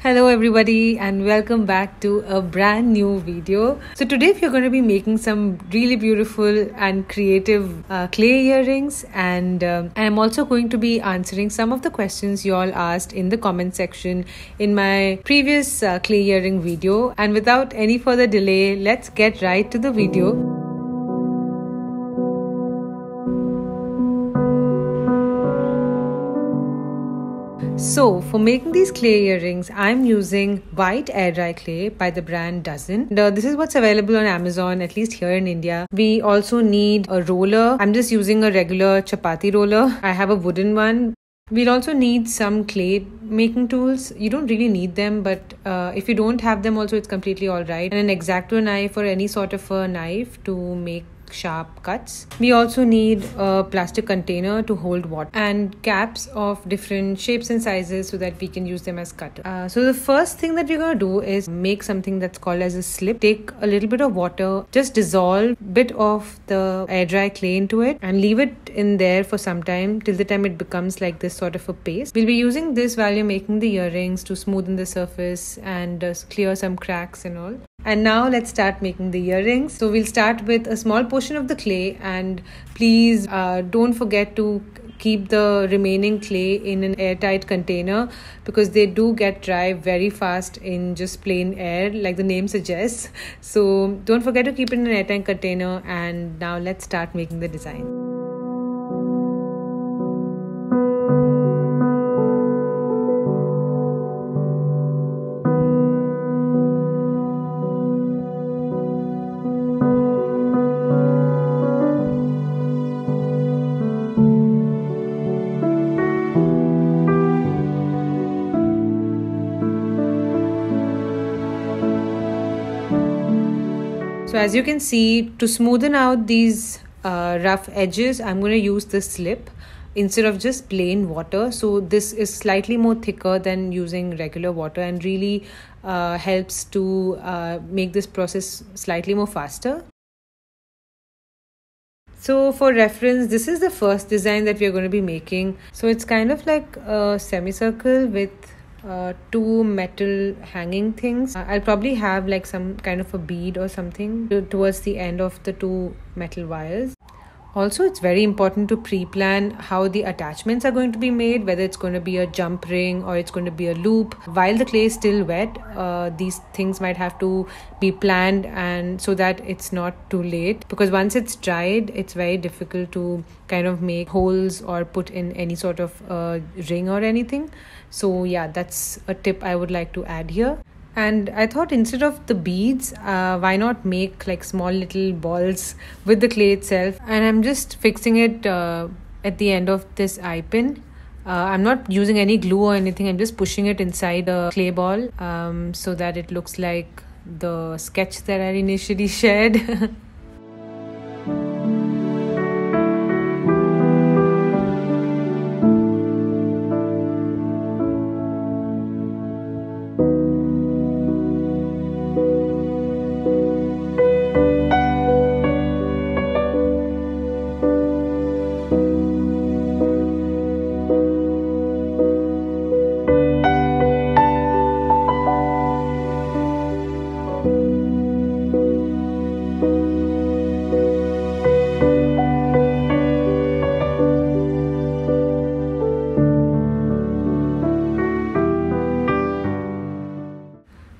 Hello everybody and welcome back to a brand new video. So today we are going to be making some really beautiful and creative clay earrings, and I'm also going to be answering some of the questions you all asked in the comment section in my previous clay earring video. And without any further delay, let's get right to the video. So for making these clay earrings, I'm using white air dry clay by the brand Dozen. This is what's available on Amazon, at least here in India. We also need a roller. I'm just using a regular chapati roller. I have a wooden one. We'll also need some clay making tools. You don't really need them, but if you don't have them also, it's completely alright. And an X-Acto knife or any sort of a knife to make sharp cuts. We also need a plastic container to hold water and caps of different shapes and sizes so that we can use them as cutters. So the first thing that we're going to do is make something that's called as a slip. Take a little bit of water, just dissolve a bit of the air dry clay into it and leave it in there for some time till the time it becomes like this sort of a paste. We'll be using this while you're making the earrings to smoothen the surface and clear some cracks and all. And now let's start making the earrings. So we'll start with a small portion of the clay, and please don't forget to keep the remaining clay in an airtight container because they do get dry very fast in just plain air, like the name suggests. So don't forget to keep it in an airtight container, and now let's start making the design. So as you can see, to smoothen out these rough edges, I'm going to use the slip instead of just plain water. So this is slightly more thicker than using regular water and really helps to make this process slightly more faster. So for reference, this is the first design that we are going to be making. So it's kind of like a semicircle with two metal hanging things. I'll probably have like some kind of a bead or something towards the end of the two metal wires. Also, it's very important to pre-plan how the attachments are going to be made, whether it's going to be a jump ring or it's going to be a loop. While the clay is still wet, these things might have to be planned, and so that it's not too late, because once it's dried, it's very difficult to kind of make holes or put in any sort of ring or anything. So yeah, that's a tip I would like to add here. And I thought instead of the beads, why not make like small little balls with the clay itself. And I'm just fixing it at the end of this eye pin. I'm not using any glue or anything. I'm just pushing it inside the clay ball so that it looks like the sketch that I initially shared.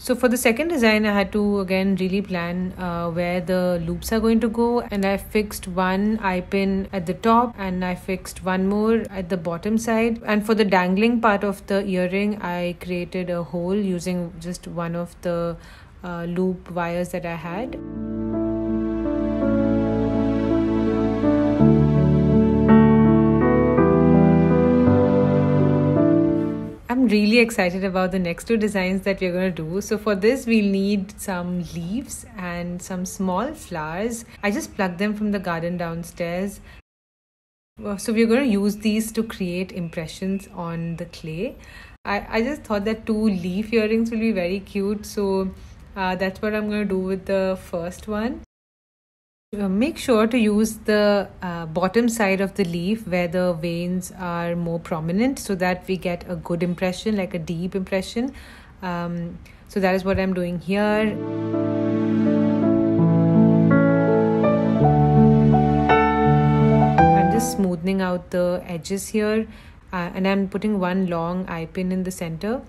So for the second design, I had to again really plan where the loops are going to go, and I fixed one eye pin at the top and I fixed one more at the bottom side. And for the dangling part of the earring, I created a hole using just one of the loop wires that I had. I'm really excited about the next two designs that we're going to do. So for this, we'll need some leaves and some small flowers. I just plucked them from the garden downstairs. So we're going to use these to create impressions on the clay. I just thought that two leaf earrings will be very cute. So that's what I'm going to do with the first one. Make sure to use the bottom side of the leaf where the veins are more prominent so that we get a good impression, like a deep impression. So that is what I'm doing here. I'm just smoothing out the edges here, and I'm putting one long eye pin in the center.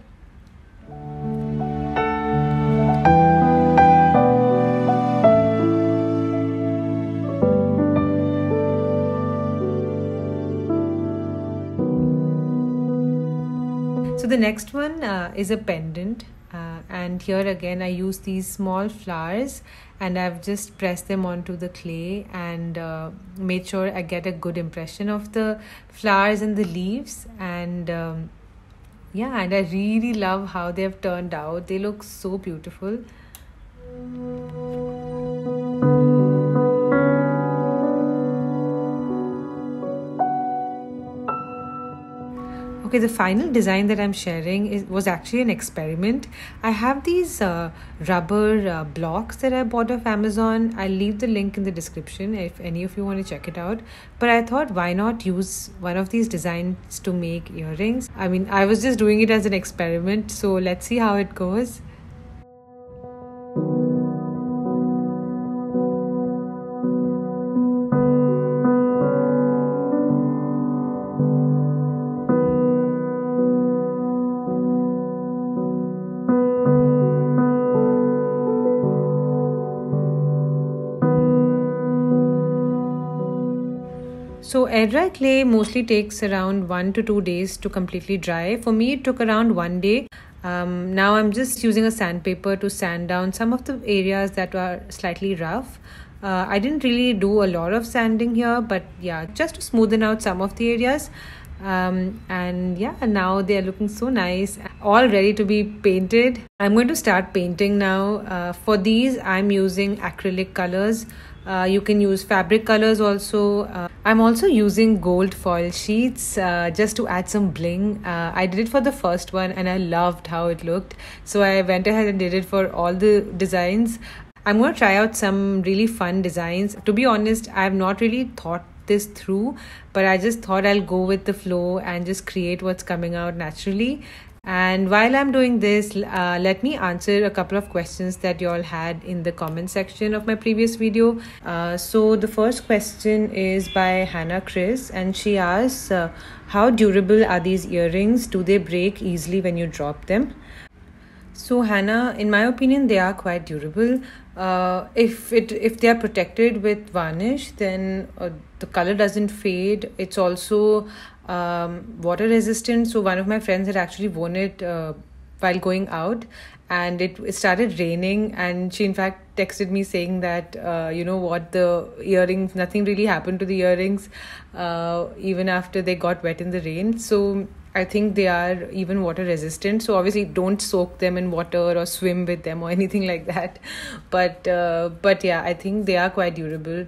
So the next one is a pendant, and here again I use these small flowers, and I've just pressed them onto the clay and made sure I get a good impression of the flowers and the leaves. And yeah, and I really love how they have turned out. They look so beautiful. Okay, the final design that I'm sharing was actually an experiment. I have these rubber blocks that I bought off Amazon. I'll leave the link in the description if any of you want to check it out. But I thought, why not use one of these designs to make earrings? I mean, I was just doing it as an experiment, so let's see how it goes. So air dry clay mostly takes around 1 to 2 days to completely dry. For me, it took around 1 day. Now I'm just using a sandpaper to sand down some of the areas that are slightly rough. I didn't really do a lot of sanding here, but yeah, just to smoothen out some of the areas. And yeah, now they are looking so nice, all ready to be painted. I'm going to start painting now. For these, I'm using acrylic colors. You can use fabric colors also. I'm also using gold foil sheets just to add some bling. I did it for the first one and I loved how it looked. So I went ahead and did it for all the designs. I'm going to try out some really fun designs. To be honest, I have not really thought this through, but I just thought I'll go with the flow and just create what's coming out naturally. And while I'm doing this, let me answer a couple of questions that you all had in the comment section of my previous video. So the first question is by Hannah Chris, and she asks, how durable are these earrings? Do they break easily when you drop them? So Hannah, in my opinion, they are quite durable. If they are protected with varnish, then the color doesn't fade. It's also water resistant. So one of my friends had actually worn it while going out, and it started raining, and she in fact texted me saying that you know what, the earrings, nothing really happened to the earrings even after they got wet in the rain. So I think they are even water resistant. So obviously don't soak them in water or swim with them or anything like that. But yeah, I think they are quite durable.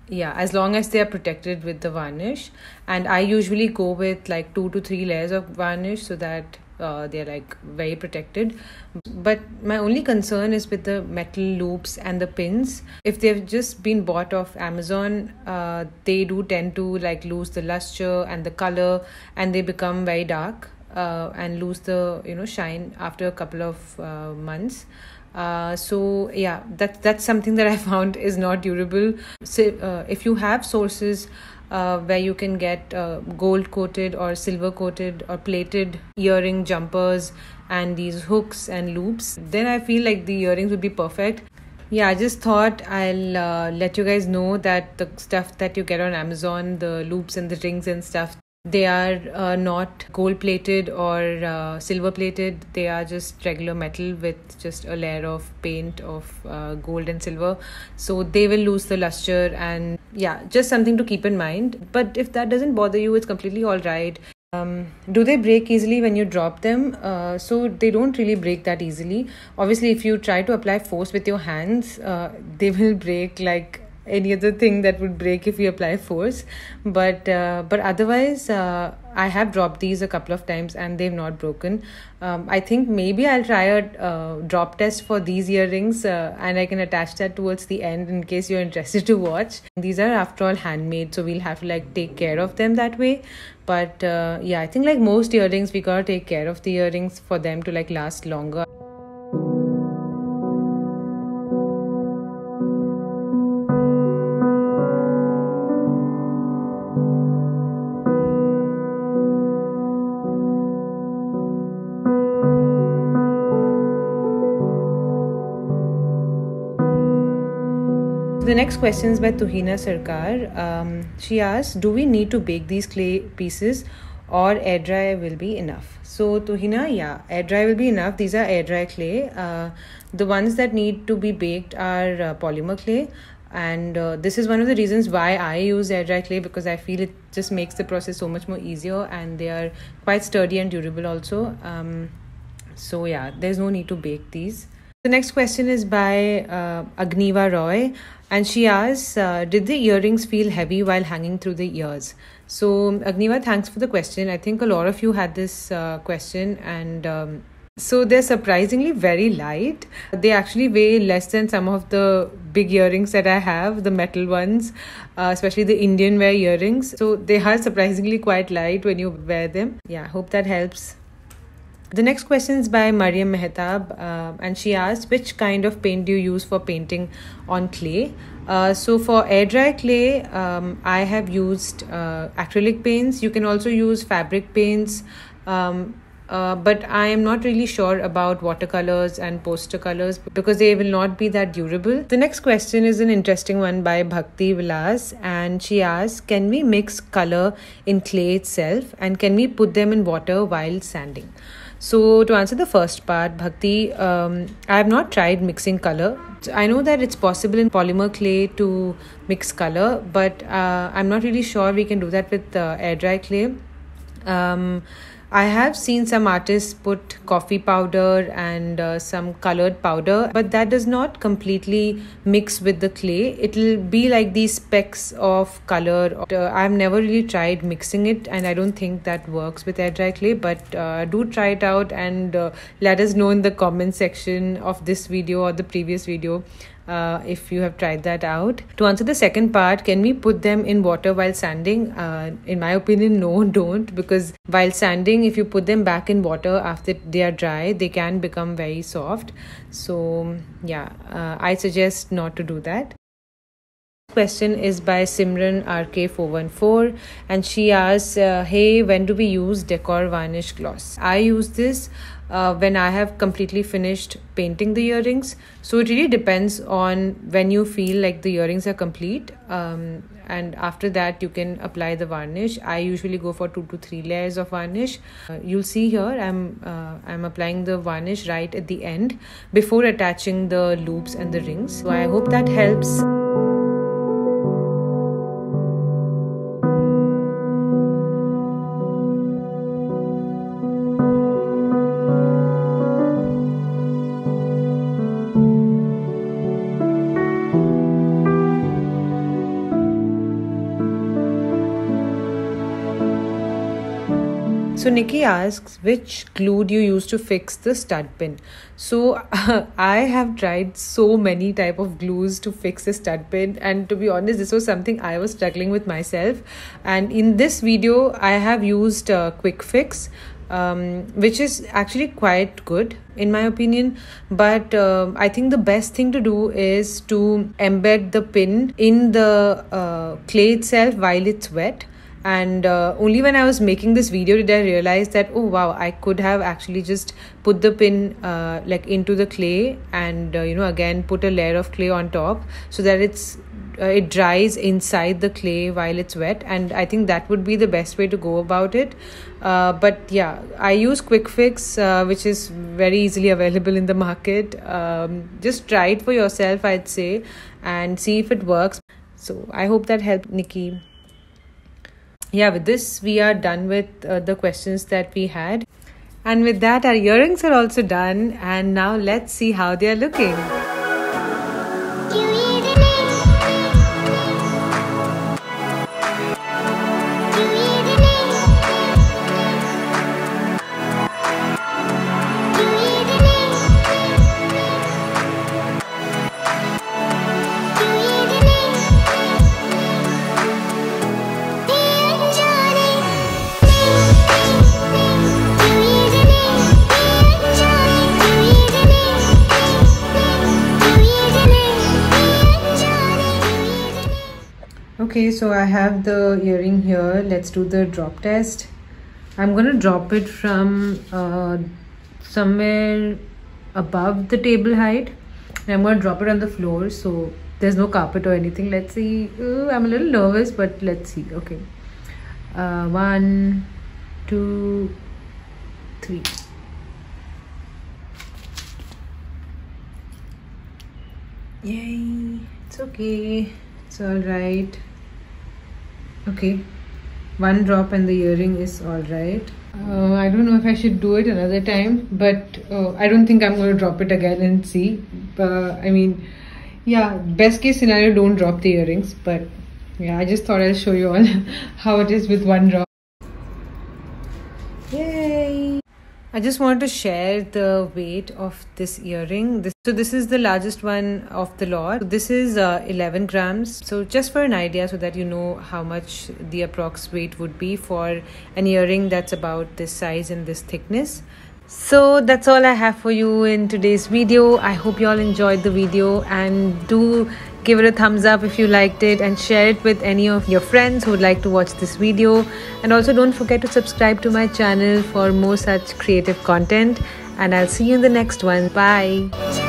Yeah, as long as they are protected with the varnish. And I usually go with like 2 to 3 layers of varnish so that they're like very protected. But my only concern is with the metal loops and the pins. If they've just been bought off Amazon, they do tend to like lose the luster and the color, and they become very dark and lose the shine after a couple of months. So yeah, that's something that I found is not durable. So if you have sources where you can get gold coated or silver coated or plated earring jumpers and these hooks and loops, then I feel like the earrings would be perfect. Yeah, I just thought I'll let you guys know that the stuff that you get on Amazon, the loops and the rings and stuff, they are not gold plated or silver plated. They are just regular metal with just a layer of paint of gold and silver. So they will lose the luster, and yeah, just something to keep in mind. But if that doesn't bother you, it's completely all right. Do they break easily when you drop them? So they don't really break that easily. Obviously, if you try to apply force with your hands, they will break like any other thing that would break if we apply force. But otherwise, I have dropped these a couple of times and they've not broken. I think maybe I'll try a drop test for these earrings, and I can attach that towards the end in case you're interested to watch. These are after all handmade, so we'll have to like take care of them that way. But yeah, I think like most earrings, we gotta take care of the earrings for them to like last longer. The next question is by Tuhina Sarkar. She asks, do we need to bake these clay pieces or air dry will be enough? So Tuhina, yeah, air dry will be enough. These are air dry clay. The ones that need to be baked are polymer clay. And this is one of the reasons why I use air dry clay, because I feel it just makes the process so much more easier, and they are quite sturdy and durable also. So yeah, there's no need to bake these. The next question is by Agniva Roy, and she asks, did the earrings feel heavy while hanging through the ears? So Agniva, thanks for the question. I think a lot of you had this question, and so they're surprisingly very light. They actually weigh less than some of the big earrings that I have, the metal ones, especially the Indian wear earrings. So they are surprisingly quite light when you wear them. Yeah, I hope that helps. The next question is by Mariam Mehtab, and she asks, which kind of paint do you use for painting on clay? So for air dry clay, I have used acrylic paints. You can also use fabric paints, but I am not really sure about watercolors and poster colors because they will not be that durable. The next question is an interesting one by Bhakti Vilas, and she asks, can we mix color in clay itself, and can we put them in water while sanding? So to answer the first part, Bhakti, I have not tried mixing color. I know that it's possible in polymer clay to mix color, but I'm not really sure we can do that with air dry clay. I have seen some artists put coffee powder and some colored powder, but that does not completely mix with the clay. It'll be like these specks of color. I've never really tried mixing it, and I don't think that works with air dry clay, but do try it out and let us know in the comment section of this video or the previous video if you have tried that out. To answer the second part, can we put them in water while sanding? In my opinion, no, don't, because while sanding, if you put them back in water after they are dry, they can become very soft. So yeah, I suggest not to do that. Question is by Simran RK414, and she asks, hey, when do we use decor varnish gloss? I use this when I have completely finished painting the earrings. So it really depends on when you feel like the earrings are complete, and after that you can apply the varnish. I usually go for 2 to 3 layers of varnish. You'll see here I'm applying the varnish right at the end before attaching the loops and the rings. So I hope that helps. So Nikki asks, which glue do you use to fix the stud pin? So I have tried so many type of glues to fix the stud pin, and to be honest, this was something I was struggling with myself. And in this video, I have used Quick Fix, which is actually quite good in my opinion. But I think the best thing to do is to embed the pin in the clay itself while it's wet. And only when I was making this video did I realize that, oh wow, I could have actually just put the pin like into the clay and again put a layer of clay on top so that it dries inside the clay while it's wet. And I think that would be the best way to go about it. But yeah, I use Quick Fix, which is very easily available in the market. Just try it for yourself, I'd say, and see if it works. So I hope that helped, Nikki. Yeah, with this, we are done with the questions that we had. And with that, our earrings are also done. And now let's see how they are looking. Okay, so I have the earring here. Let's do the drop test. I'm gonna drop it from somewhere above the table height, and I'm gonna drop it on the floor, so there's no carpet or anything. Let's see. Ooh, I'm a little nervous, but let's see. Okay, 1, 2, 3. Yay, it's okay, it's all right. Okay, one drop and the earring is all right. I don't know if I should do it another time, but I don't think I'm going to drop it again and see. I mean, yeah, best case scenario, don't drop the earrings, but yeah, I just thought I'll show you all how it is with one drop. Yay! I just wanted to share the weight of this earring. This is the largest one of the lot. This is 11 grams. So just for an idea, so that you know how much the approx weight would be for an earring that's about this size and this thickness. So that's all I have for you in today's video. I hope you all enjoyed the video, and do give it a thumbs up if you liked it, and share it with any of your friends who would like to watch this video. And also don't forget to subscribe to my channel for more such creative content, and I'll see you in the next one. Bye.